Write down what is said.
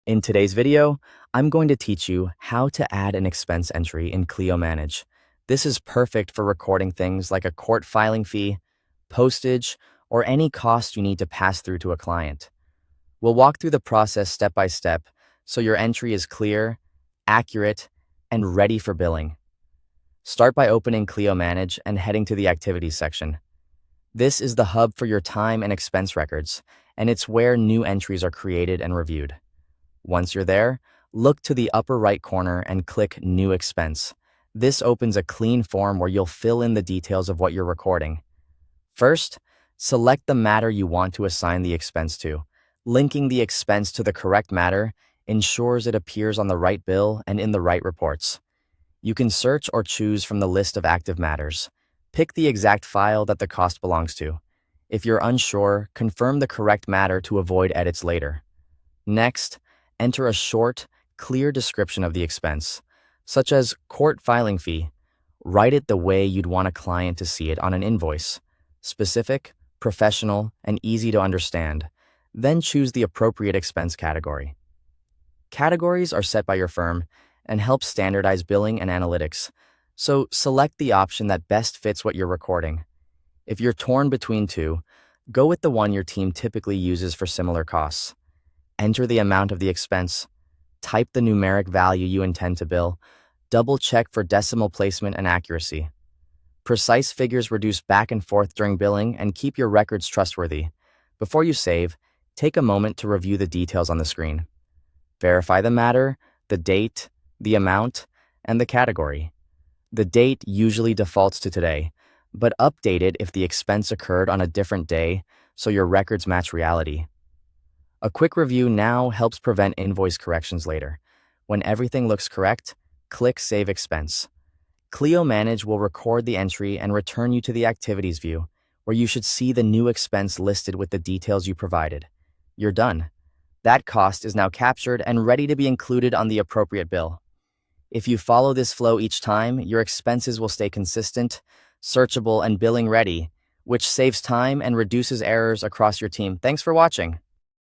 In today's video, I'm going to teach you how to add an expense entry in Clio Manage. This is perfect for recording things like a court filing fee, postage, or any cost you need to pass through to a client. We'll walk through the process step by step so your entry is clear, accurate, and ready for billing. Start by opening Clio Manage and heading to the Activities section. This is the hub for your time and expense records, and it's where new entries are created and reviewed. Once you're there, look to the upper right corner and click New Expense. This opens a clean form where you'll fill in the details of what you're recording. First, select the matter you want to assign the expense to. Linking the expense to the correct matter ensures it appears on the right bill and in the right reports. You can search or choose from the list of active matters. Pick the exact file that the cost belongs to. If you're unsure, confirm the correct matter to avoid edits later. Next, enter a short, clear description of the expense, such as court filing fee. Write it the way you'd want a client to see it on an invoice. Specific, professional, and easy to understand. Then choose the appropriate expense category. Categories are set by your firm and help standardize billing and analytics, so select the option that best fits what you're recording. If you're torn between two, go with the one your team typically uses for similar costs. Enter the amount of the expense, type the numeric value you intend to bill, double-check for decimal placement and accuracy. Precise figures reduce back and forth during billing and keep your records trustworthy. Before you save, take a moment to review the details on the screen. Verify the matter, the date, the amount, and the category. The date usually defaults to today, but update it if the expense occurred on a different day so your records match reality. A quick review now helps prevent invoice corrections later. When everything looks correct, click Save Expense. Clio Manage will record the entry and return you to the Activities view, where you should see the new expense listed with the details you provided. You're done. That cost is now captured and ready to be included on the appropriate bill. If you follow this flow each time, your expenses will stay consistent, searchable, and billing ready, which saves time and reduces errors across your team. Thanks for watching.